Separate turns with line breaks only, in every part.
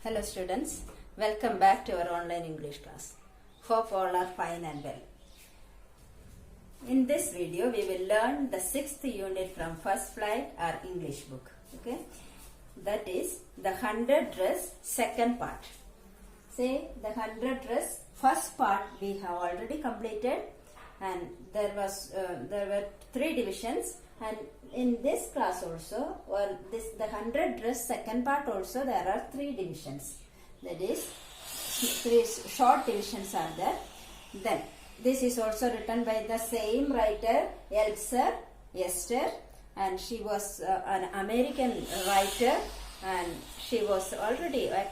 Hello students, welcome back to our online English class. Hope all are fine and well. In this video, we will learn the 6th unit from First Flight, our English book. Okay, that is the 100 dress second part. Say the 100 dress first part we have already completed, and there were 3 divisions. And in this class also, or the 100 dress second part also, there are 3 divisions. That is, 3 short divisions are there. Then this is also written by the same writer, Elsa Esther, and she was an American writer, and she was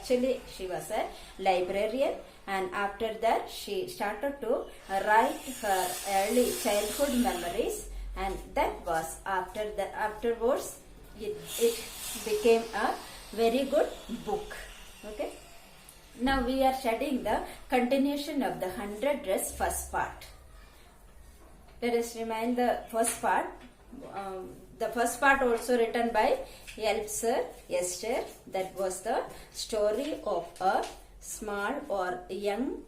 she was a librarian, and after that she started to write her early childhood memories, and that was afterwards it became a very good book. Okay, now we are studying the continuation of the 100 dress first part. Let us remind the first part. The first part also written by Elsa Esther. That was the story of a small or young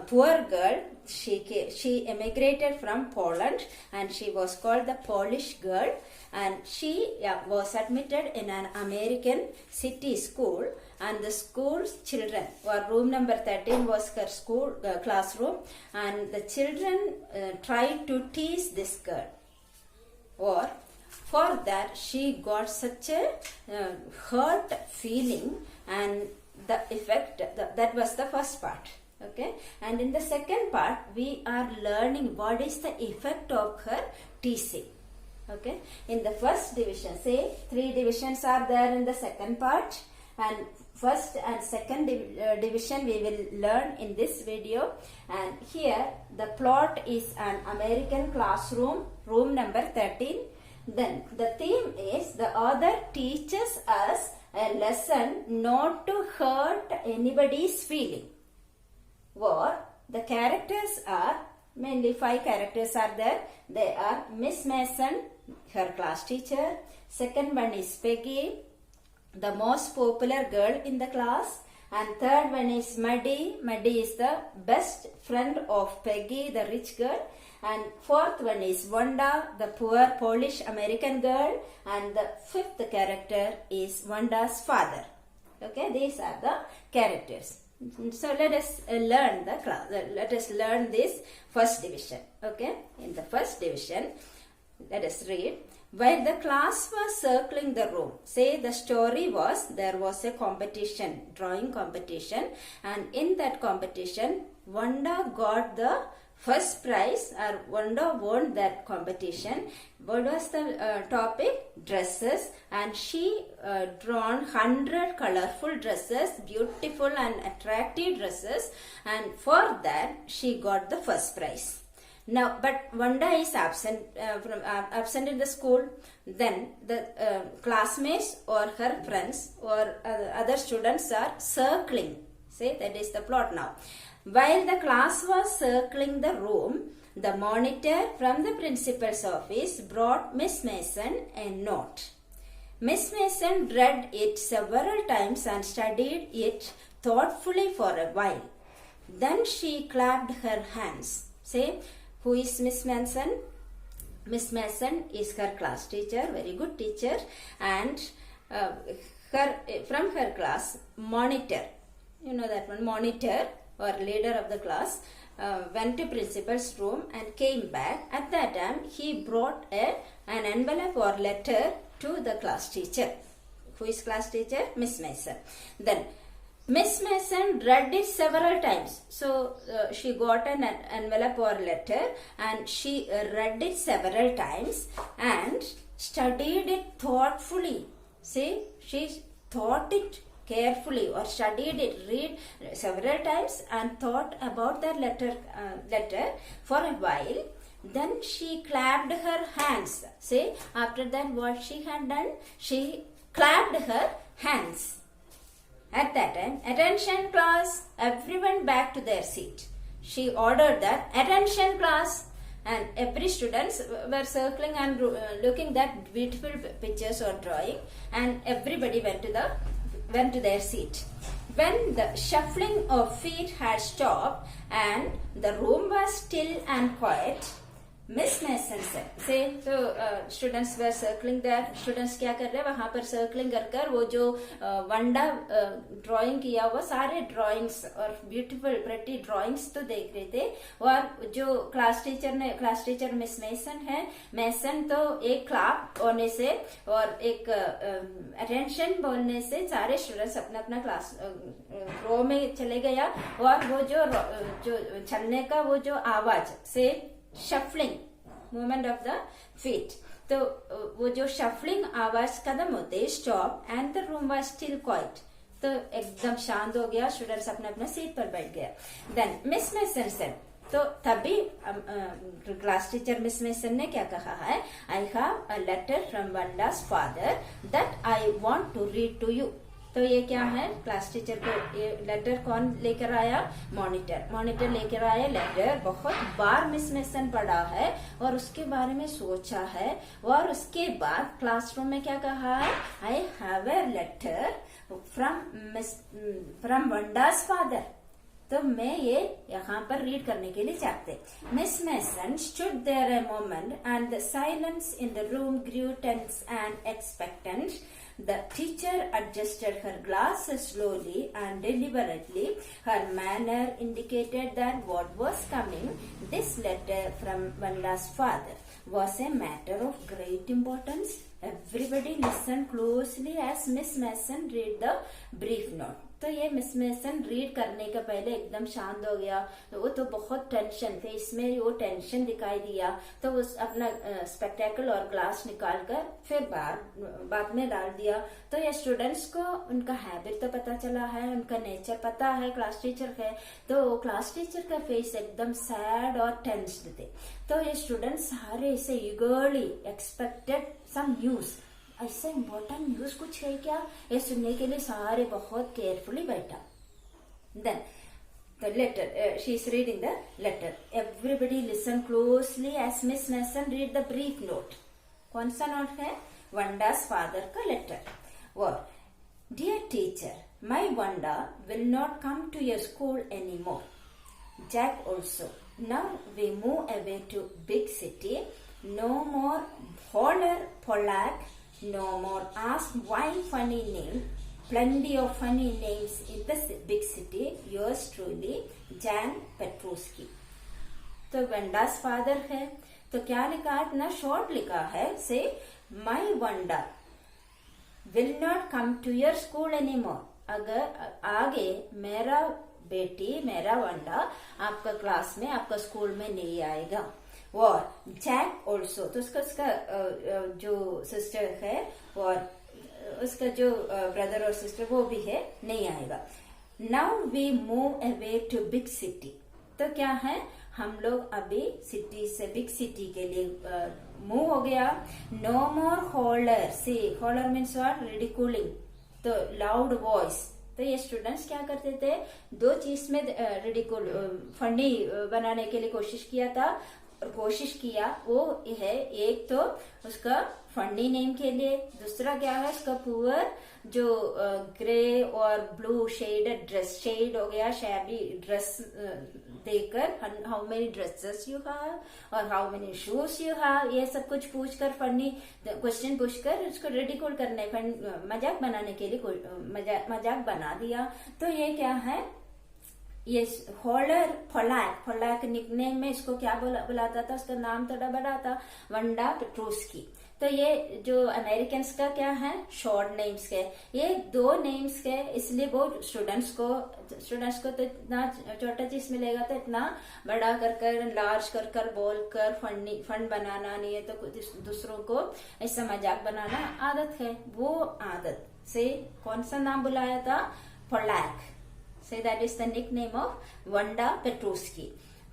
poor girl. She emigrated from Poland, and she was called the Polish girl, and she was admitted in an American city school, and the school's children, or room number 13 was her school classroom, and the children tried to tease this girl, or for that she got such a hurt feeling, and the effect, that was the first part. Okay, and in the second part we are learning what is the effect of her teasing. Okay, in the first division, say 3 divisions are there in the second part, and first and second division we will learn in this video. And here the plot is an American classroom, room number 13. Then the theme is the author teaches us a lesson not to hurt anybody's feeling. Or the characters are, mainly 5 characters are there. They are Miss Mason, her class teacher. Second one is Peggy, the most popular girl in the class. And third one is Maddie. Maddie is the best friend of Peggy, the rich girl. And fourth one is Wanda, the poor Polish American girl. And the 5th character is Wanda's father. Okay, these are the characters. So let us learn this first division. Okay, in the first division, let us read. While the class was circling the room, say the story was, there was a competition, drawing competition, and in that competition Wanda got the first prize, or Wanda won that competition. What was the topic? Dresses, and she drawn 100 colorful dresses, beautiful and attractive dresses, and for that she got the first prize. Now, but Wanda is absent absent in the school. Then the classmates or her friends or other students are circling. Say, that is the plot now. While the class was circling the room, the monitor from the principal's office brought Miss Mason a note. Miss Mason read it several times and studied it thoughtfully for a while. Then she clapped her hands. Say, who is Miss Mason? Miss Mason is her class teacher, very good teacher, and from her class, monitor, you know that one, monitor or leader of the class, went to principal's room and came back. At that time, he brought an envelope or letter to the class teacher. Who is class teacher? Miss Mason. Then Miss Mason read it several times. So she got an envelope or letter, and she read it several times and studied it thoughtfully. See, she thought it carefully or studied it, read several times and thought about that letter for a while. Then she clapped her hands. See, after that what she had done? She clapped her hands. At that time, attention class, everyone back to their seat. She ordered that, attention class, and every students were circling and looking that beautiful pictures or drawing, and everybody went to their seat. When the shuffling of feet had stopped and the room was still and quiet, Miss Mason said, say, so students were circling there. Students क्या कर रहे हैं वहाँ पर circling कर वो जो वंडा drawing किया हुआ सारे drawings और beautiful pretty drawings तो देख रहे थे. और जो class teacher Miss Mason है, Mason तो एक clap होने से और एक attention बोलने से सारे students अपना class row में चले गया. और वो जो चलने का वो जो आवाज से shuffling movement of the feet, तो वो जो shuffling आवाज कदम होते stop and the room was still quiet, तो एकदम शांत हो गया. स्टूडेंट्स अपने सीट पर बैठ गया. देन मिस मेसन said, तो तभी क्लास टीचर मिस मेसन ने क्या कहा है, I have a letter from Wanda's father that I want to read to you. तो ये क्या है, क्लास टीचर को ये लेटर कौन लेकर आया, मॉनिटर लेकर आया लेटर. बहुत बार मिस मेसन पढ़ा है और उसके बारे में सोचा है और उसके बाद क्लासरूम में क्या कहा है, I have a letter from Wanda's father. तो मैं ये यहाँ पर रीड करने के लिए चाहते. Miss Mason stood there a moment and the silence in the room grew tense and expectant. The teacher adjusted her glasses slowly and deliberately. Her manner indicated that what was coming, this letter from Vanda's father, was a matter of great importance. Everybody listened closely as Miss Mason read the brief note. तो ये miss Mason read करने के पहले एकदम शांत हो गया. तो वो तो बहुत टेंशन थे, इसमें वो टेंशन दिखाई दिया. तो उस अपना स्पेक्टेकल और ग्लास निकाल कर फिर बाद में डाल दिया. तो ये स्टूडेंट्स को उनका हैबिट तो पता चला है, उनका नेचर पता है क्लास टीचर है. तो क्लास टीचर का फेस एकदम सैड और टेंस्ड थे. तो ये स्टूडेंट्स सारे इसे ईगरली एक्सपेक्टेड सम न्यूज, ऐसा इम्पोर्टेंट न्यूज कुछ है क्या, ये सुनने के लिए सारे बहुत केयरफुली बैठा. Then the letter, she is reading the letter. Everybody listen closely as Miss Mason read the brief note. कौन सा नोट है, वंडा's फादर का लेटर. और dear teacher, my Wanda will not come to your school any more. Jack also. Now we move away to big city. No more holler Polak. No more ask why funny name. Plenty of funny names in the big city. Yours truly, Jan Petruski. तो वंडा's father है, तो क्या लिखा है, इतना short लिखा है. Says my Wanda will not come to your school any more. अगर आगे मेरा बेटी मेरा वंडा आपका क्लास में आपका स्कूल में नहीं आएगा. और जैक ऑल्सो, तो उसका जो सिस्टर है और उसका जो ब्रदर और सिस्टर वो भी है, नहीं आएगा. Now we move away to big city. तो क्या है, हम लोग अभी सिटी से बिग सिटी के लिए मूव हो गया. No more holler. See holler means what, ridiculing. तो लाउड वॉइस. तो ये स्टूडेंट्स क्या करते थे, दो चीज में रिडिकुल फनी बनाने के लिए कोशिश किया. वो है एक तो उसका फंडी नेम के लिए, दूसरा क्या है उसका पुअर जो ग्रे और ब्लू शेडेड ड्रेस, शेड हो गया शैबी ड्रेस देकर, how many dresses you have और how many shoes you have, ये सब कुछ पूछकर फनी क्वेश्चन पूछकर उसको रिडिकुल करने मजाक बनाने के लिए मजाक बना दिया. तो ये क्या है, ये हॉलर फोलैक निकनेम में इसको क्या बुलाता था, उसका नाम थोड़ा बड़ा था, वंडा पेट्रूस्की. तो ये जो अमेरिकन्स का क्या है, शॉर्ट नेम्स के, ये दो नेम्स के, इसलिए वो स्टूडेंट्स को तो इतना छोटा चीज मिलेगा तो इतना बड़ा कर लार्ज कर बोल कर फंड बनाना नहीं है. तो दूसरों को ऐसा मजाक बनाना आदत है. वो आदत से कौन सा नाम बुलाया था, फोलैक. Say that is the nickname of Wanda Petruski.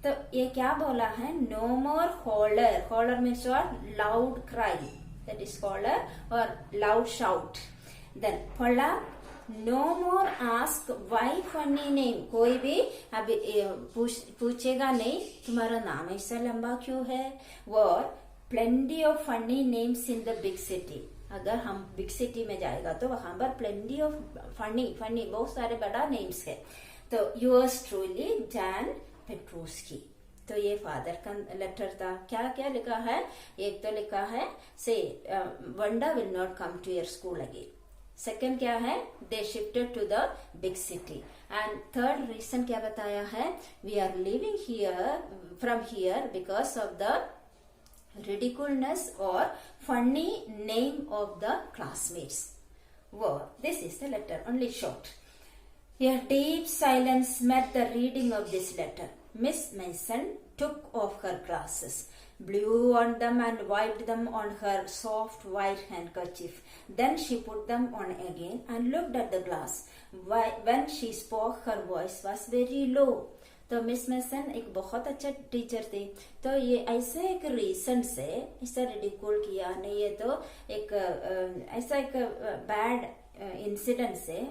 तो ये क्या बोला है, no more holler. Holler means what, loud cry. That is holler or loud shout. Then Polak, no more ask why funny name, कोई भी अभी पूछेगा नहीं तुम्हारा नाम ऐसा लंबा क्यों है। और plenty of funny names in the big city, अगर हम बिग सिटी में जाएगा तो वहां पर प्लेंटी ऑफ फनी बहुत सारे बड़ा नेम्स है। तो योर्स ट्रूली जैन पेट्रोस्की। तो ये फादर का लेटर था। क्या क्या लिखा है, एक तो लिखा है says Wanda will not come to your school again. Second क्या है, they shifted to the big city. And third reason क्या बताया है, we are living here from here because of the ridiculousness or funny name of the classmates. Well, this is the letter, only short. A deep silence met the reading of this letter. Miss Mason took off her glasses, blew on them and wiped them on her soft white handkerchief. Then she put them on again and looked at the glass. When she spoke, her voice was very low. तो miss mason एक बहुत अच्छा teacher थी। तो ये ऐसे एक reason से ऐसा रिडिकुल किया नहीं, ये तो एक ऐसा एक बैड इंसिडेंट से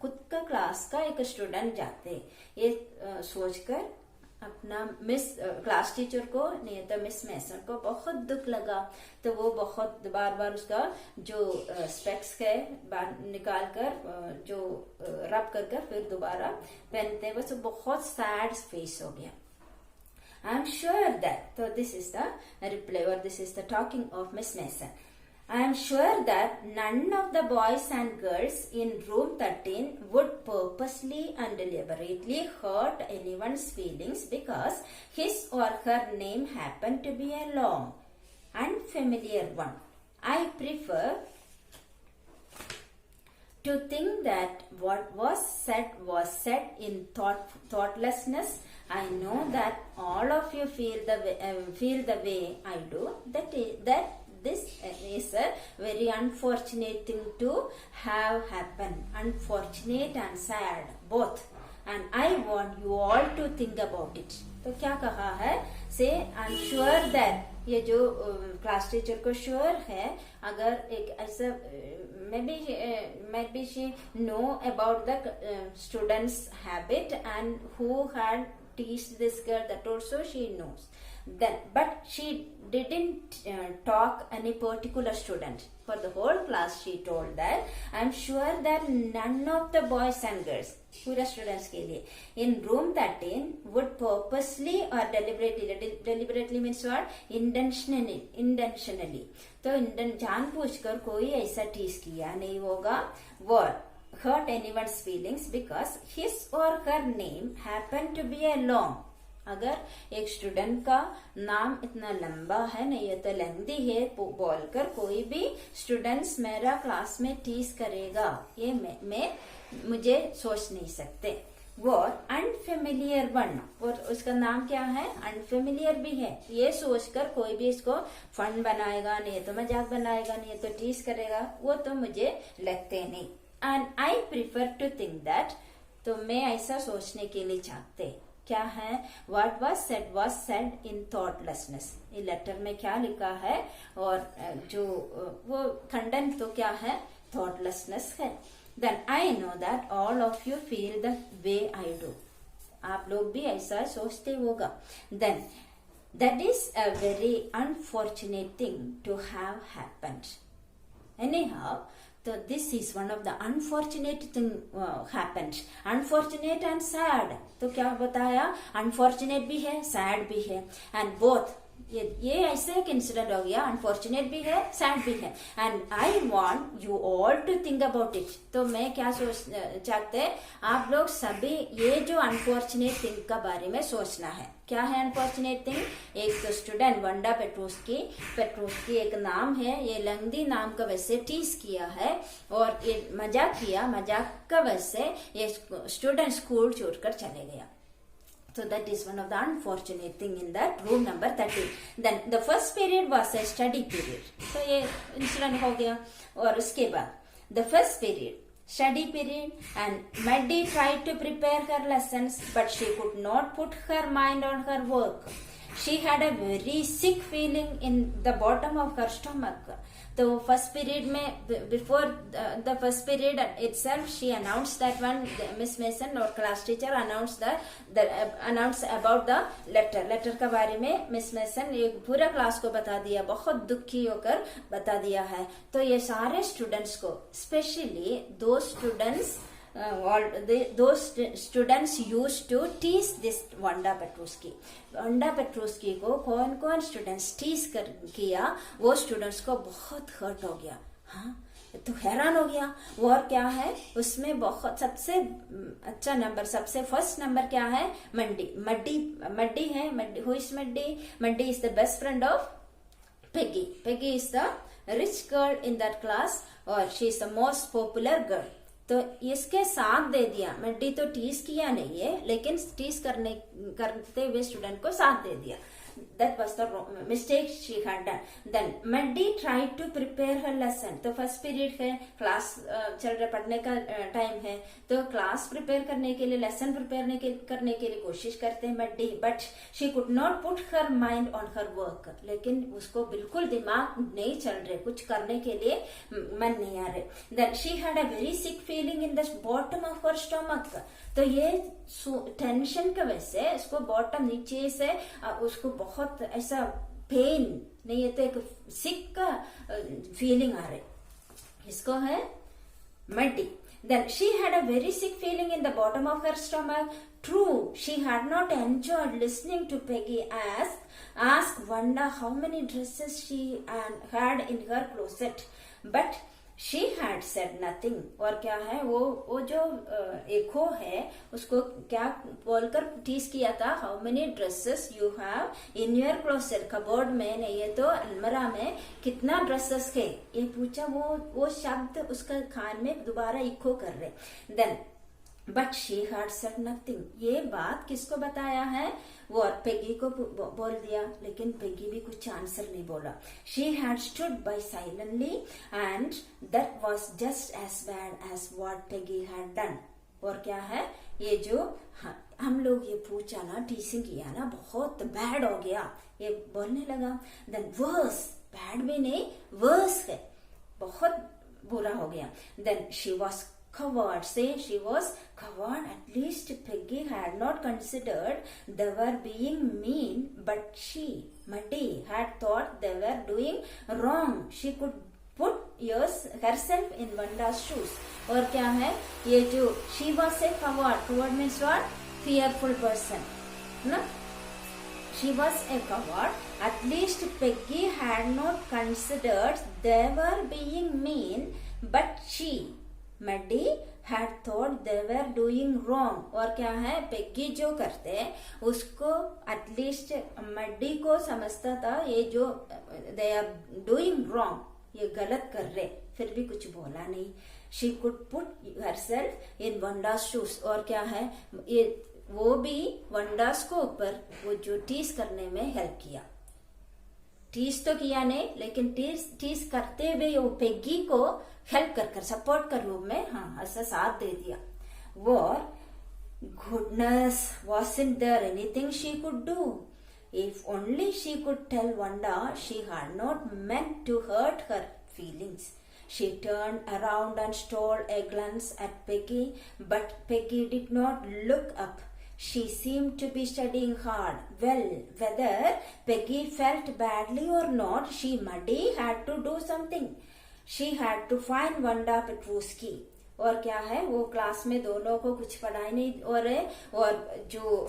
खुद का क्लास का एक स्टूडेंट जाते, ये सोचकर अपना मिस क्लास टीचर को नहीं तो मिस मेसन को बहुत दुख लगा। तो वो बहुत बार बार उसका जो स्पेक्स है निकाल कर जो रब कर फिर दोबारा पहनते, बस बहुत सैड फेस हो गया। आई एम श्योर दैट, तो दिस इज द रिप्लाई और this is the talking of miss mason. I am sure that none of the boys and girls in room 13 would purposely and deliberately hurt anyone's feelings because his or her name happened to be a long, unfamiliar one. I prefer to think that what was said in thoughtlessness. I know that all of you feel the way I do. That this is a very unfortunate thing to have happened, unfortunate and sad both, and I want you all to think about it. तो क्या कहा है, से I am sure that, ये जो class teacher को sure है, अगर एक ऐसा may be she know about the students habit and who had teased this girl, that also she knows. Then, but she didn't talk any particular student. For the whole class, she told that I'm sure that none of the boys and girls, पूरा students के लिए, in room 13 would purposely or deliberately means what, intentionally, तो जानबूझकर कोई ऐसा tease किया नहीं होगा, what hurt anyone's feelings because his or her name happened to be a long. अगर एक स्टूडेंट का नाम इतना लंबा है, नहीं ये तो लेंथी है, बोलकर कोई भी स्टूडेंट्स मेरा क्लास में टीज करेगा, ये मैं मुझे सोच नहीं सकते। वो अनफेमिलियर वन, और उसका नाम क्या है, अनफेमिलियर भी है, ये सोचकर कोई भी इसको फन बनाएगा, नहीं तो मजाक बनाएगा, नहीं तो टीज करेगा, वो तो मुझे लगते नहीं। And I prefer to think that, तो मैं ऐसा सोचने के लिए चाहते क्या है, what was said in thoughtlessness. ये लेटर में क्या लिखा है, और जो वो खंडन तो क्या है, थॉटलेसनेस है। Then I know that all of you feel the way I do, आप लोग भी ऐसा सोचते होगा। Then that is a very unfortunate thing to have happened. Anyhow, so this is one of the unfortunate thing happened, unfortunate and sad. तो क्या बताया, unfortunate भी है, sad भी है, and both ये ऐसे एक इंसिडेंट हो गया, अनफॉर्चुनेट भी है, सैड भी है, and I want you all to think about it. तो मैं क्या सोच चाहते, आप लोग सभी ये जो अनफॉर्चुनेट थिंग का बारे में सोचना है। क्या है अनफॉर्चुनेट थिंग, एक तो स्टूडेंट वंडा पेट्रोस्की एक नाम है, ये लंगदी नाम का वैसे टीज किया है और ये मजाक किया, मजाक का वैसे ये स्टूडेंट स्कूल छोड़कर चले गया। So that is one of the unfortunate thing in that room number 13. Then the first period was a study period. So ये इंसिडेंट हो गया, और उसके बाद the first period, study period, and Maddie tried to prepare her lessons, but she could not put her mind on her work. she had a very sick feeling in the bottom of her stomach. तो first period में before the first period itself she announced that one Miss Mason और class teacher announced about the letter के बारे में miss mason ये पूरा class को बता दिया, बहुत दुखी होकर बता दिया है। तो ये सारे स्टूडेंट्स को, स्पेशली दो students those students used to tease this Wanda Petruski. Wanda Petrosky को कौन कौन स्टूडेंट्स टीज किया, वो स्टूडेंट्स को बहुत हर्ट हो गया। हाँ, तो हैरान हो गया। और क्या है उसमें, बहुत सबसे अच्छा नंबर, सबसे फर्स्ट नंबर क्या है, मड्डी है। Who is Maddie is the best friend of Peggy is the rich girl in that class और she is the most popular girl. तो इसके साथ दे दिया। मड्डी तो टीज किया नहीं है, लेकिन टीज करते हुए स्टूडेंट को साथ दे दिया। That was the mistake she had done. Then Maddy tried to prepare her lesson. तो फर्स्ट पीरियड है, क्लास चल रहा, पढ़ने का टाइम है, तो क्लास प्रिपेयर करने के लिए, लेसन प्रिपेयर करने के लिए कोशिश करते हैं muddy, but she could not put her mind on her work. लेकिन उसको बिल्कुल दिमाग नहीं चल रहे, कुछ करने के लिए मन नहीं आ रहे। Then she had a very sick feeling in the bottom of her stomach. तो ये टेंशन की वजह से इसको बॉटम, नीचे से उसको बहुत ऐसा पेन नहीं है, तो एक सिक का फीलिंग आ रही, इसको है muddy. Then she had a very sick feeling in the bottom of her stomach. True, she had not enjoyed listening to Peggy ask Wanda how many dresses she had in her closet, but she had said nothing. और क्या है, वो जो एको है उसको क्या बोलकर tease किया था, how many dresses you have in your closet, cupboard में नहीं है तो अलमरा में कितना ड्रेसेस है, ये पूछा। वो शब्द उसका कान में दोबारा इको कर रहे। Then but she had said nothing, ये बात किसको बताया है, वो पेगी को बोल दिया, लेकिन पेगी भी कुछ आंसर नहीं बोला। She had stood by silently and that was just as bad as what Peggy had done. और क्या है, ये जो हम लोग ये पूछा ना, टीचिंग किया ना, बहुत बैड हो गया, ये बोलने लगा। देन वर्स, बैड भी नहीं वर्स है, बहुत बुरा हो गया। Then she was covered, say she was covered. At least Peggy had not considered they were being mean, but she, Maddy, had thought they were doing wrong. She could put herself in Wanda's shoes. और क्या है, ये जो she was a coward means what, fearful person, ना? She was a coward. At least Peggy had not considered they were being mean, but she, Maddy, had thought they were doing wrong. और क्या है, Peggy जो करते हैं उसको at least muddy को समझता था ये जो they are doing wrong, ये गलत कर रहे, फिर भी कुछ बोला नहीं। She could put herself in Wanda's shoes. और क्या है, ये वो भी वंडास को ऊपर वो जो टीज करने में हेल्प किया। टीज तो किया नहीं, लेकिन टीज करते हुए वो पेगी को हेल्प कर सपोर्ट कर रूप में, हाँ, ऐसा साथ दे दिया। वो goodness, wasn't there anything she could do? If only she could tell Wanda she had not meant to hurt her feelings. She turned around and stole a glance at Peggy, but Peggy did not look up. She seemed to be studying hard. Well, whether Peggy felt badly or not, Maddy had to do something. She had to find Wanda Petruski. और क्या है, वो class में दोनों को कुछ पढ़ाई नहीं हो रहे, और जो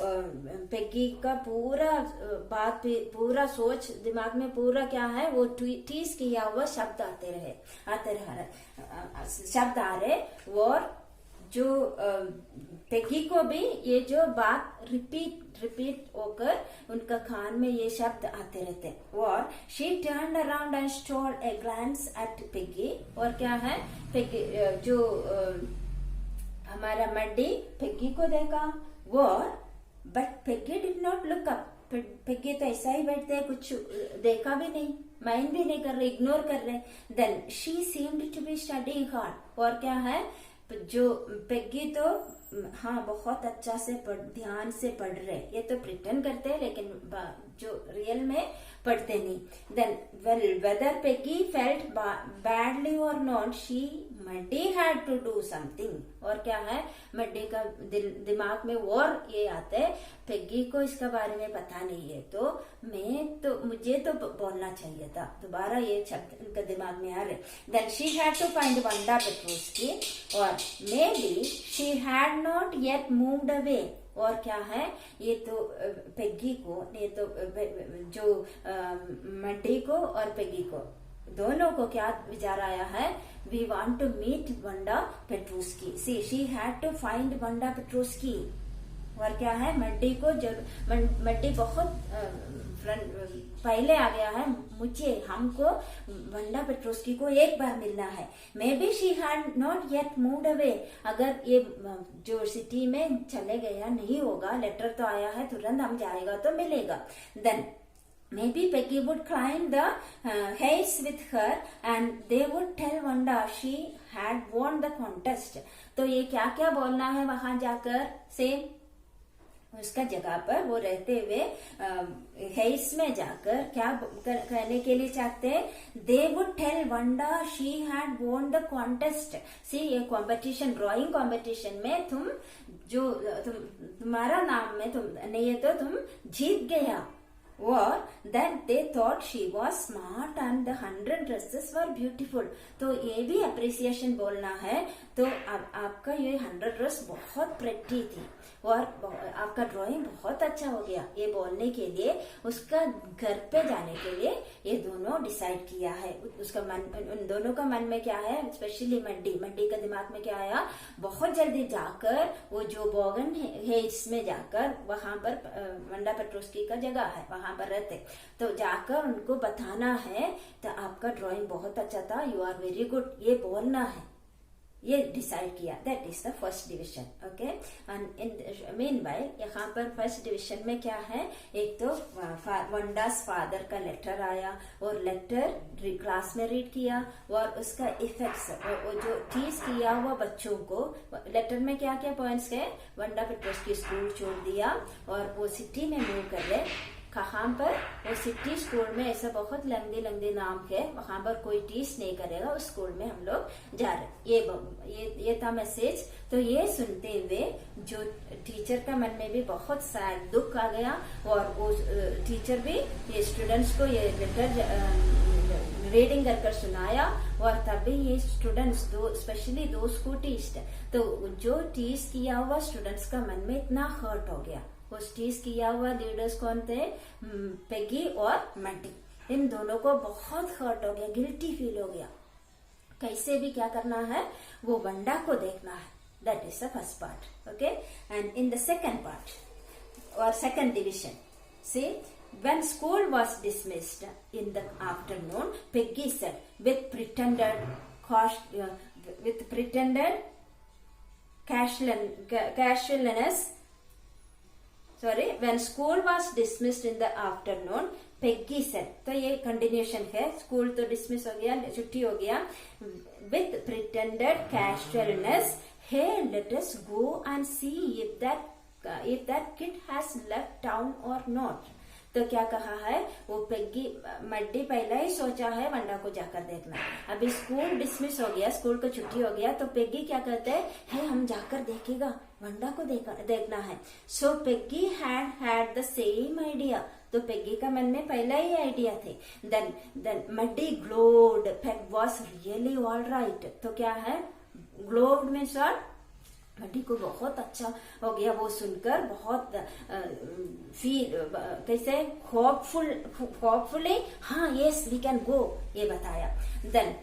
पेगी का पूरा सोच दिमाग में पूरा क्या है, वो टीज किया हुआ शब्द आते रहे शब्द आ रहे, और जो पेगी को भी ये जो बात रिपीट होकर उनका कान में ये शब्द आते रहते। और she turned around and stall a glance eight Peggy. और क्या है, पेगी जो हमारा मड्डी पेगी को देखा, वो but Peggy did not look up. Peggy तो ऐसा ही बैठते हैं, कुछ देखा भी नहीं, माइंड भी नहीं कर रहे, इग्नोर कर रहे। Then she seemed to be studying hard. और क्या है, जो पेगी तो हाँ बहुत अच्छा से ध्यान से पढ़ रहे, ये तो प्रिटेंड करते हैं लेकिन जो रियल में पढ़ते नहीं. Then well whether Peggy felt badly और not, she Maddie had to do something. और क्या है, मड्डी का दिमाग में और ये आता है, पेगी को इसका बारे में पता नहीं है तो मुझे तो बोलना चाहिए था. दोबारा ये शब्द उनका दिमाग में आ रहे. Then she had to find Wanda Petrosky, और maybe she had not yet moved away. और क्या है, ये तो पेगी को, ये तो जो मड्डी को और पेगी को दोनों को क्या विचार आया है, we want to meet Wanda Petrosky. See she had to find Wanda Petrosky. और क्या है, मड्डी को मड्डी बहुत पहले आ गया है, हमको वंडा पेट्रोस्की को एक बार मिलना है. May be she had not yet moved away. अगर ये जो सिटी में चले गया नहीं होगा, लेटर तो आया है, तुरंत हम जाएगा तो मिलेगा. Then maybe Peggy would climb the heights with her and they would tell Wanda she had won the contest. तो ये क्या क्या बोलना है वहां जाकर से, उसका जगह पर वो रहते हुए हेइट्स में जाकर क्या कहने के लिए चाहते हैं, they would tell Wanda she had won the contest. See ये कॉम्पिटिशन, ड्राइंग कॉम्पिटिशन में तुम्हारा नाम में तुम नहीं है तो तुम जीत गया. और then they thought she was smart and the 100 dresses were beautiful. तो ये भी अप्रिसिएशन बोलना है. तो आपका ये 100 ड्रेस बहुत प्रेटी थी और आपका ड्राइंग बहुत अच्छा हो गया, ये बोलने के लिए उसका घर पे जाने के लिए ये दोनों डिसाइड किया है. उसका मन, उन दोनों का मन में क्या है, स्पेशली मड्डी का दिमाग में क्या आया, बहुत जल्दी जाकर वो जो बॉगन हेइट्स में जाकर वहां पर वंडा पेट्रोस्की का जगह है, वहां पर रहते, तो जाकर उनको बताना है तो आपका ड्राइंग बहुत अच्छा था, यू आर वेरी गुड, ये बोलना है. ये डिसाइड किया. That is the first division. Okay, and in meanwhile यहाँ पर फर्स्ट डिवीजन में क्या है, एक तो वंडास फादर का लेटर आया और लेटर क्लास में रीड किया और उसका इफेक्ट्स, और जो टीज किया हुआ बच्चों को, लेटर में क्या क्या पॉइंट्स है, वंडा पेट्रोस्की स्कूल छोड़ दिया और वो सिटी में मूव कर रहे. कहाँ पर, वो सिटी स्कूल में, ऐसा बहुत लंबी नाम है, वहां पर कोई टीच नहीं करेगा, उस स्कूल में हम लोग जा रहे. ये था मैसेज. तो ये सुनते हुए जो टीचर का मन में भी बहुत सैड दुख आ गया और वो टीचर भी ये स्टूडेंट्स को ये लेटर रीडिंग कर सुनाया और तभी ये स्टूडेंट्स स्पेशली दोस्त को टीच, तो जो टीच किया हुआ स्टूडेंट्स का मन में इतना हर्ट हो गया. उस टीज किया हुआ लीडर्स कौन थे, पेगी और मड्डी. इन दोनों को बहुत हर्ट हो गया, गिल्टी फील हो गया. कैसे भी क्या करना है, वो वंडा को देखना है. That is the first part. Okay, and in the second part और second division, see when school was dismissed in the afternoon, Peggy said with pretended casualness. When school was dismissed in the afternoon, Peggy said, तो ये continuation है, school तो dismiss हो गया, छुट्टी हो गया. With pretended casualness, hey, let us go and see if that kid has left town or not. तो क्या कहा है, वो पेगी मड्डी पहले ही सोचा है वंडा को जाकर देखना. अभी स्कूल डिसमिस हो गया, स्कूल को छुट्टी हो गया, तो पेगी क्या कहते हैं, हम जाकर देखेगा, वंडा को देखना है. So Peggy had the same idea. तो पेगी का मन में पहला ही आइडिया थे. Then Maddie glowed, Peg was really all right. तो क्या है, ग्लोड में सर मड्डी को बहुत अच्छा हो गया वो सुनकर, बहुत फील कैसे होपफुली, हाँ यस वी कैन गो, ये बताया. Then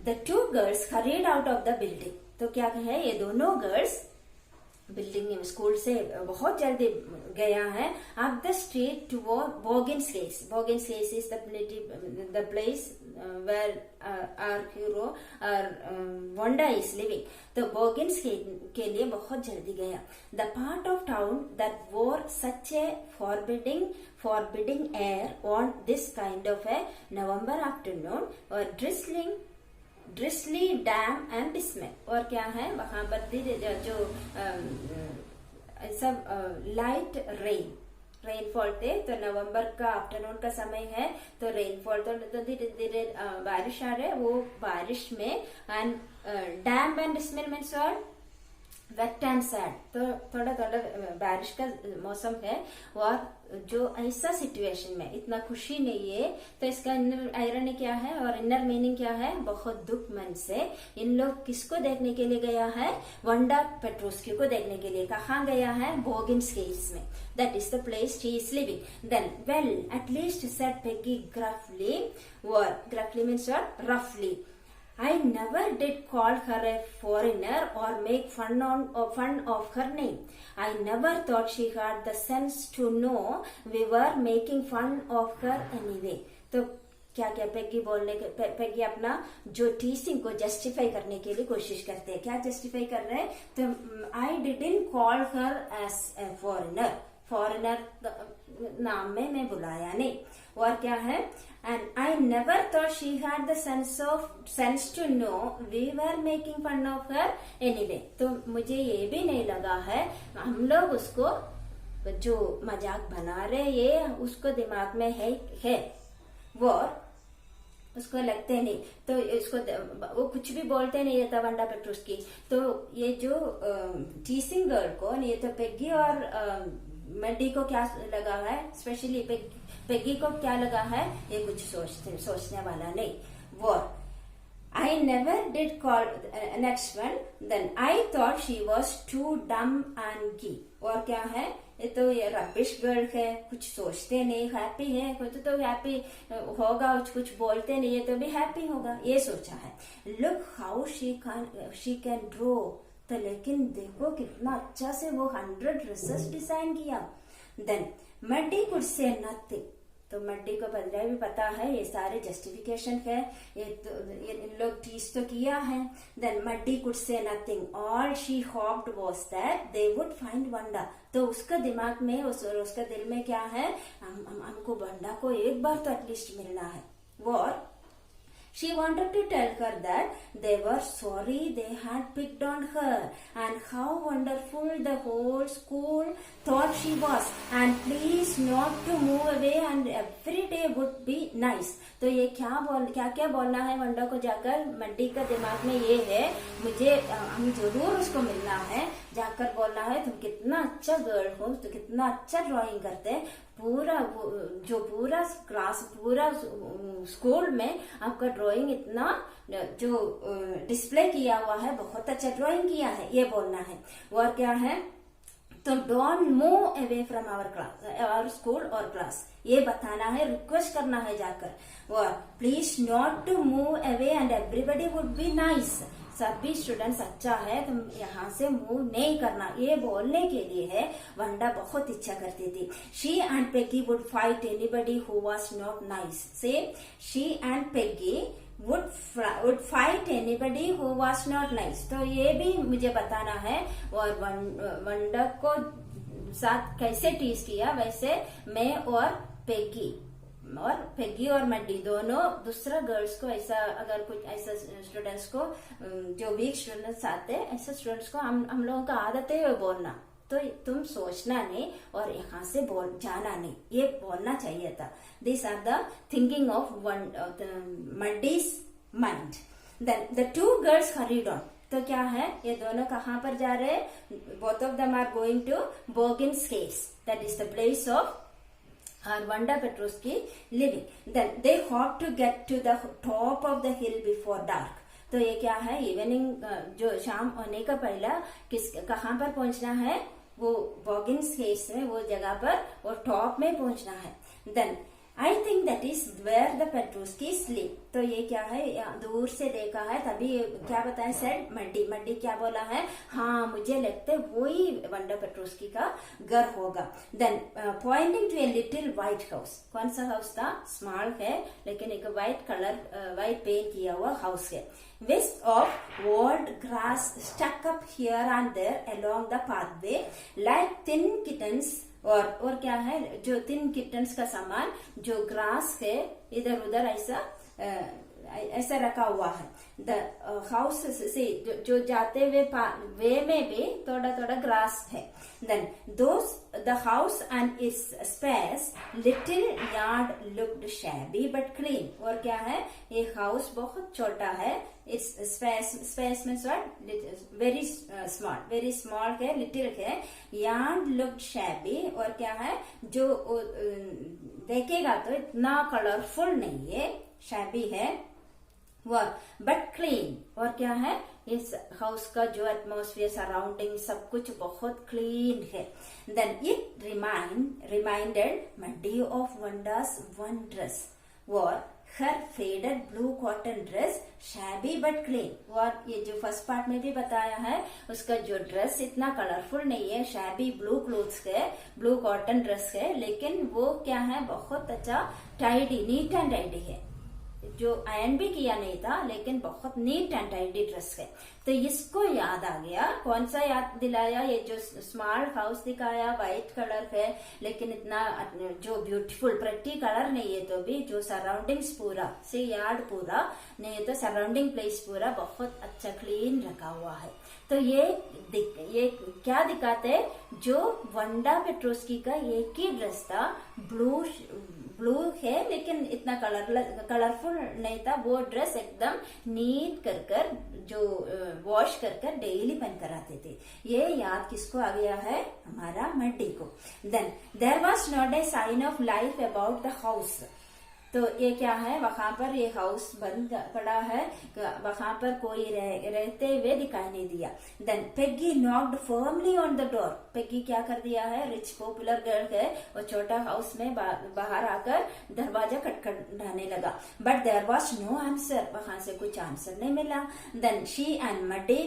the two girls hurried out of the building. तो क्या है, ये दोनों गर्ल्स बिल्डिंग स्कूल से बहुत जल्दी गया है. Up the street to Boggins case. Boggins case is the place where our hero Wanda is living. तो बॉगिन्स के लिए बहुत जल्दी गया. The part of town that wore such a forbidding air on this kind of a November afternoon और drizzling drizzly damp and dismal, और क्या है वहां पर जो सब लाइट रेनफॉल थे। तो नवंबर का आफ्टरनून का समय है, तो रेनफॉल तो धीरे धीरे बारिश आ रहे, वो बारिश में। एंड डैम एंड डिस्मे मीन्स और वेट एंड सैड, तो थोड़ा थोड़ा बारिश का मौसम है। और जो ऐसा सिचुएशन में इतना खुशी नहीं है, तो इसका इनर आयरनी क्या है और इनर मीनिंग क्या है? बहुत दुख मन से इन लोग किसको देखने के लिए गया है? वंडा पेट्रोस्की को देखने के लिए। कहाँ गया है? बोगिन्स केव्स में। That is the place she is living. Then well at least said Peggy gruffly, or gruffly means what? Roughly. I never did call her a foreigner or make fun of her name. I never thought she had the sense to know we were making fun of her anyway. तो क्या क्या Peggy Peggy अपना जो teaching को justify करने के लिए कोशिश करते हैं। क्या जस्टिफाई कर रहे हैं? तो I didn't call her as a foreigner नाम में मैं बुलाया नहीं। और क्या है? And I never thought she had the sense to know we were making fun of her anyway. तो मुझे ये भी नहीं लगा है हम लोग उसको जो मजाक बना रहे ये उसको दिमाग में है वो उसको लगते नहीं। तो इसको वो कुछ भी बोलते नहीं था वंडा पेट्रोस्की। तो ये जो टीचिंग गर्ल को, ये तो पेगी और मेडी को क्या लगा है? स्पेशली पेगी को क्या लगा है? ये कुछ सोचने वाला नहीं। वो I never did call next one. Then I thought she was too dumb and गी। और क्या है? ये तो ये रबिश गर्ल है, कुछ सोचते नहीं, हैप्पी है। कोई तो हैप्पी होगा, कुछ बोलते नहीं है तो भी हैप्पी होगा, ये सोचा है। Look how she can draw. तो लेकिन देखो कितना अच्छा से वो 100 ड्रेसेस डिजाइन किया। Then Maddie could say nothing. तो मड्डी को भी पता है ये सारे जस्टिफिकेशन है, ये इन लोग टीच तो किया है। Then Maddie could say nothing, all she hoped was that they would find Wanda. तो उसका दिमाग में उसका दिल में क्या है? हमको वंडा को एक बार तो एटलीस्ट मिलना है। वो she wanted to tell her that they were sorry they had picked on her and how wonderful the whole school thought she was, and please not to move away and every day would be nice. तो ये क्या बोलना है वंडा को जाकर? Muddy का दिमाग में ये है हम जरूर उसको मिलना है। जाकर बोलना है तुम कितना अच्छा गर्ल हो, तो कितना अच्छा ड्राइंग करते हैं, पूरा क्लास पूरा स्कूल में आपका ड्राइंग इतना जो डिस्प्ले किया हुआ है, बहुत अच्छा ड्राइंग किया है, ये बोलना है। और क्या है? तो don't move away from our class, our school और क्लास, ये बताना है, रिक्वेस्ट करना है जाकर। और please not to move away and everybody would be nice. सभी स्टूडेंट्स अच्छा है, तुम यहाँ से मूव नहीं करना, ये बोलने के लिए है। वंडा बहुत इच्छा करती थी। She and Peggy would fight anybody who was not nice. Says she and Peggy would fight anybody who was not nice। तो ये भी मुझे बताना है। और वंडा को साथ कैसे टीज किया, वैसे मैं और पेगी और मड्डी दोनों दूसरा गर्ल्स को ऐसा, अगर कुछ ऐसा स्टूडेंट्स को जो वीक स्टूडेंट्स आते हैं, ऐसे स्टूडेंट्स को हम लोगों का आदत है बोलना। तो तुम सोचना नहीं और यहाँ से जाना नहीं, ये बोलना चाहिए था। This are the thinking of Maddie's mind. Then the two girls hurried on. तो क्या है? ये दोनों कहाँ पर जा रहे हैं? Both of them are going to Boggins caves, that is the place of Wanda Petrosky living. Then they hope to get to the top of the hill before dark. तो ये क्या है? इवनिंग जो शाम होने का पहला कहाँ पर पहुंचना है? वो बॉगिन्स केव्स में, वो जगह पर, वो टॉप में पहुंचना है। Then I think that is where the Petroski sleep. तो ये क्या है? दूर से देखा है, तभी क्या बताया? सेड मड्डी क्या बोला है? हाँ मुझे लगता है वही वंडा पेट्रोस्की का घर होगा। Then pointing to a little white house. कौन सा हाउस था? स्मॉल है लेकिन एक व्हाइट पेंट किया हुआ हाउस है। Wisps of old grass stuck up here and there along the pathway like thin kittens। और क्या है? जो थिन किटन्स का सामान, जो ग्रास है इधर उधर ऐसा ऐसा रखा हुआ है। द हाउस से जो जाते हुए वे में भी थोड़ा थोड़ा ग्रास है। Then those the house and its space little yard looked shabby but clean. और क्या है, ये हाउस बहुत छोटा है, its space means what, very small है, लिटिल है। यार्ड लुक्ड शैबी, और क्या है, जो देखेगा तो इतना कलरफुल नहीं है, शैबी है वह, बट क्लीन। और क्या है, इस हाउस का जो एटमोस्फियर सराउंडिंग सब कुछ बहुत क्लीन है। Then it reminded Maddie of Wanda's one dress, और her faded blue cotton dress shabby but clean. और ये जो फर्स्ट पार्ट में भी बताया है, उसका जो ड्रेस इतना कलरफुल नहीं है, शैबी ब्लू क्लोथ्स है, ब्लू कॉटन ड्रेस है, लेकिन वो क्या है, बहुत अच्छा टाइडी, नीट एंड टाइडी है, जो आयरन भी किया नहीं था, लेकिन बहुत नीट एंड टाइडी ड्रेस है। तो इसको याद आ गया, कौन सा याद दिलाया, ये जो स्मॉल हाउस दिखाया, व्हाइट कलर है, लेकिन इतना जो ब्यूटीफुल प्रेटी कलर नहीं है, तो भी जो सराउंडिंग्स पूरा से यार्ड पूरा नहीं है, तो सराउंडिंग प्लेस पूरा बहुत अच्छा क्लीन रखा हुआ है। तो ये क्या दिखाते, जो वंडा पेट्रोस्की का एक ही ड्रेस था, ब्लू है, लेकिन इतना कलरफुल नहीं था, वो ड्रेस एकदम नीट कर जो वॉश कर डेली पहन कर आते थे। ये याद किसको आ गया है, हमारा मड्डी को। Then there was not a sign of life about the house. तो ये क्या है, वहां पर ये हाउस बंद पड़ा है, वहां पर कोई रहते हुए दिखाई नहीं दिया। Then Peggy knocked firmly on the door. Peggy क्या कर दिया है, रिच पॉपुलर गर्ल है, और छोटा हाउस में बाहर आकर दरवाजा खटखटाने लगा। But there was no answer, वहां से कुछ आंसर नहीं मिला। Then she and Maddie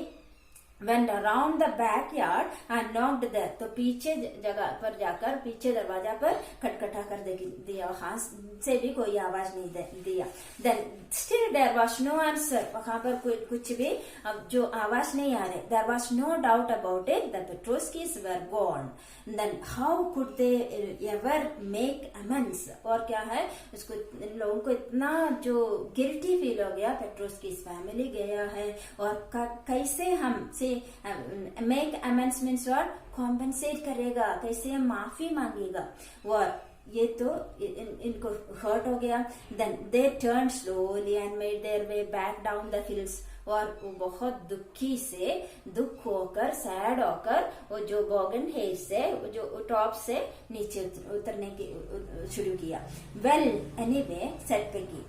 went around the backyard and knocked there। तो पीछे जगह पर जाकर, पीछे दरवाजा पर खटखटा कर दिया, वहां से भी कोई आवाज नहीं दिया। Then still there was no answer, वहां पर कुछ भी अब जो आवाज नहीं आ रहे। There was no doubt about it, the Petrovskis were gone। Then how could they ever make amends। और क्या है, उसको इन लोगों को इतना जो गिल्टी फील हो गया, पेट्रोस्कीस फैमिली गया है, और कैसे हम से मेक अमेंड्स मीन्स और कॉम्पेंसेट करेगा, कैसे हम माफी मांगेगा। और ये तो इनको हर्ट हो गया। Then they turn slowly and made their way back down the hills. और वो बहुत दुख होकर, सैड होकर, वो जो बॉगन हेड से, जो टॉप से नीचे उतरने की शुरू किया। वेल एनीवे सेड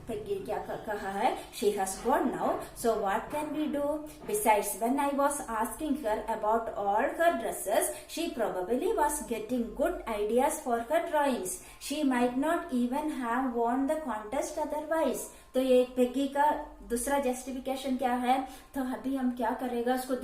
पेगी क्या कहा है, she has gone now, so what can we do. Besides when I was asking her about all her dresses, she probably was getting good ideas for her drawings. She might not even have won the contest otherwise. तो ये Peggy का दूसरा justification क्या है, तो अभी हम क्या करेगा, उसको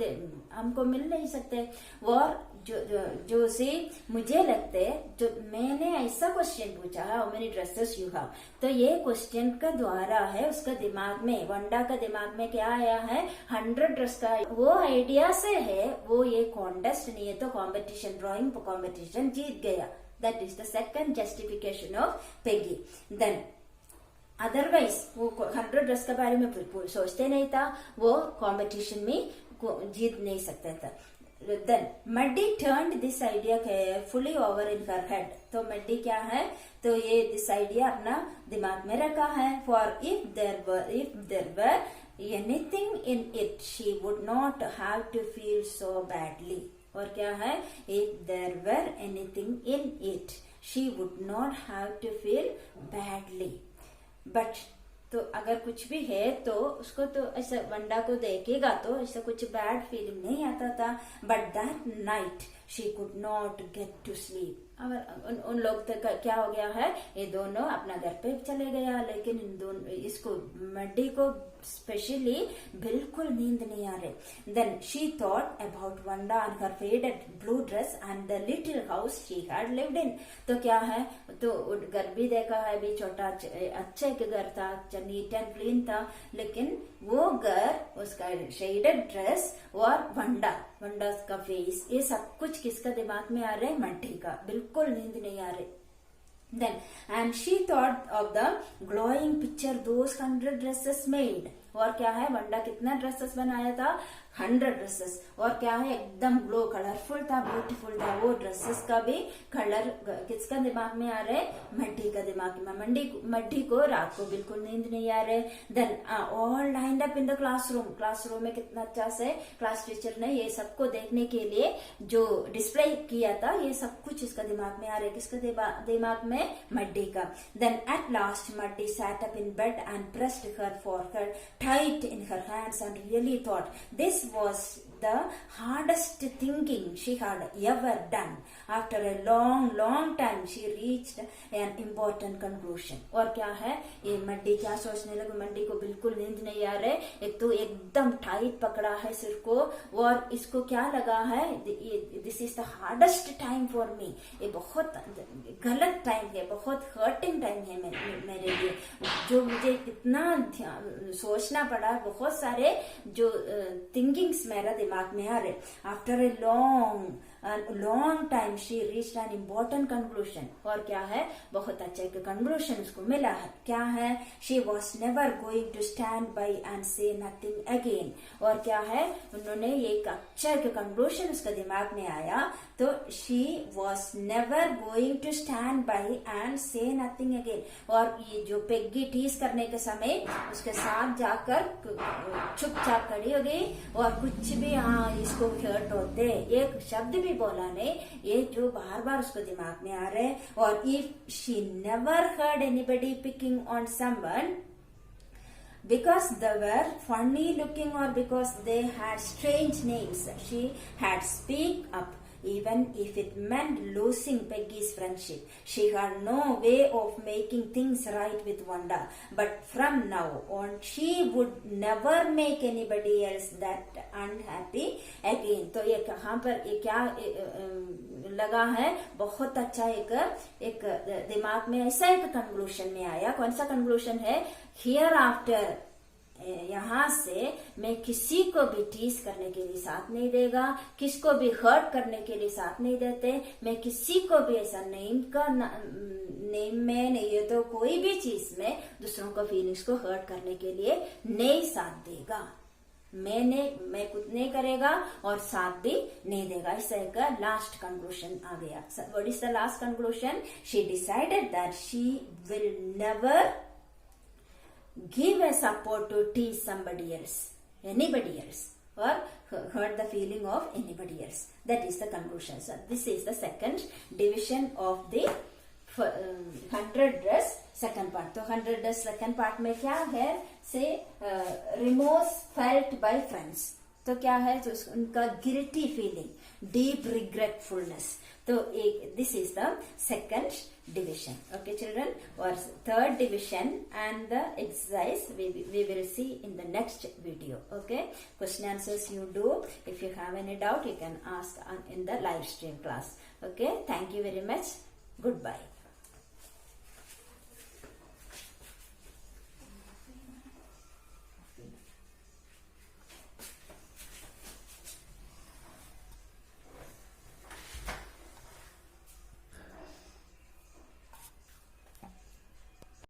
हमको मिल नहीं सकते। और जो से मुझे लगते, जो मैंने ऐसा क्वेश्चन पूछा है, how many dresses you have, तो ये क्वेश्चन का द्वारा है उसका दिमाग में, वंडा का दिमाग में क्या आया है, 100 ड्रेस का वो आइडिया से है। वो ये कॉन्टेस्ट नहीं है, तो कॉम्पिटिशन, ड्रॉइंग कॉम्पिटिशन जीत गया। That is the second justification of Peggy. Then otherwise वो 100 ड्रेस के बारे में सोचते नहीं था, वो कंपटीशन में जीत नहीं सकता था। Then Maddie turned this idea carefully over in her head. तो मड्डी क्या है, तो ये दिस आइडिया अपना दिमाग में रखा है। For if there were anything in it, she would not have to feel so badly. और क्या है, if there were anything in it, she would not have to feel badly. But तो अगर कुछ भी है तो उसको तो ऐसा वंडा को देखेगा तो ऐसा कुछ बैड फीलिंग नहीं आता था। But that night she could not get to sleep. अगर उन लोग तक क्या हो गया है, ये दोनों अपना घर पे चले गया, लेकिन इन दोनों इसको मड्डी को स्पेशली बिल्कुल नींद नहीं आ रही। Then she thought about Wanda and her faded blue dress and the little house she had lived in. तो क्या है, तो घर भी देखा है, भी छोटा अच्छा एक घर था, नीट एंड क्लीन था, लेकिन वो घर, उसका शेडेड ड्रेस और वंडा का फेस, ये सब कुछ किसका दिमाग में आ रहा है, मड्डी का। बिल्कुल नींद नहीं आ रही। Then, and she thought of the glowing picture those 100 dresses made. और क्या है, वंडा कितना ड्रेसेस बनाया था, 100 ड्रेसेस. और क्या है, एकदम ग्लो, कलरफुल था, ब्यूटीफुल था. वो ड्रेसेस का भी कलर किसका दिमाग में आ रहा है, मड्डी का दिमाग में. मड्डी को रात को बिल्कुल नींद नहीं आ रहे. Then all lined up in the classroom में कितना अच्छा से क्लास टीचर ने ये सबको देखने के लिए जो डिस्प्ले किया था, ये सब कुछ इसका दिमाग में आ रहा है. किसका दिमाग में, मड्डी का. Then at last Maddie sat up in bed and pressed her forehead tight in her hands and really thought this was the hardest thinking she had ever done. After a long time she reached an important conclusion. और क्या है, ये muddy क्या सोचने लगी, muddy को बिल्कुल नींद नहीं आ रहे. एक तो एकदम टाइट पकड़ा है सिर को, और इसको क्या लगा है, this is the hardest time for me. ये बहुत गलत टाइम है, बहुत हर्टिंग टाइम है मेरे लिए, जो मुझे इतना सोचना पड़ा. बहुत सारे जो थिंकिंग्स मेरा दिमाग में आ रहे. After a long time she reached an important conclusion. और क्या है, बहुत अच्छा एक कंक्लूजन उसको मिला है. क्या है, she was never going to stand by and say nothing again. और क्या है, उन्होंने एक अच्छा एक कंक्लूजन उसका दिमाग में आया. तो she was never going to stand by and say nothing again. और ये जो पेग्गी टीज करने के समय उसके साथ जाकर चुपचाप खड़ी हो गई, और कुछ भी इसको हर्ट होते एक शब्द भी बोला नहीं. ये जो बार बार उसको दिमाग में आ रहे. और if she never heard anybody picking on someone because they were funny looking or because they had strange names, she had speak up even if it meant losing Peggy's friendship. She had no way of making things right with Wanda, but from now on she would never make anybody else that unhappy again. तो ये कहाँ पर ये क्या लगा है, बहुत अच्छा एक दिमाग में ऐसा एक कंक्लूजन में आया. कौन सा कंक्लूजन है, हियर आफ्टर यहाँ से मैं किसी को भी टीज करने के लिए साथ नहीं देगा, किसको भी हर्ट करने के लिए साथ नहीं देते. मैं किसी को भी ऐसा नेम में नहीं है तो कोई भी चीज में दूसरों को फीलिंग्स को हर्ट करने के लिए नहीं साथ देगा. मैं कुछ नहीं करेगा और साथ भी नहीं देगा. इस तरह का लास्ट कंक्लूजन आ गया. What is the last conclusion, she decided that she will never give a support to tease anybody else, or hurt the feeling of anybody else. That is the conclusion. So this is the second division of the 100 dress second part. तो 100 dress second part में क्या है, से remorse felt by friends. तो क्या है, तो उनका गिल्टी फीलिंग, डीप रिग्रेटफुलनेस. तो एक this is the second division. Okay children, or third division and the exercise we will see in the next video. Okay, question answers you do. If you have any doubt you can ask in the live stream class. Okay, thank you very much. Goodbye.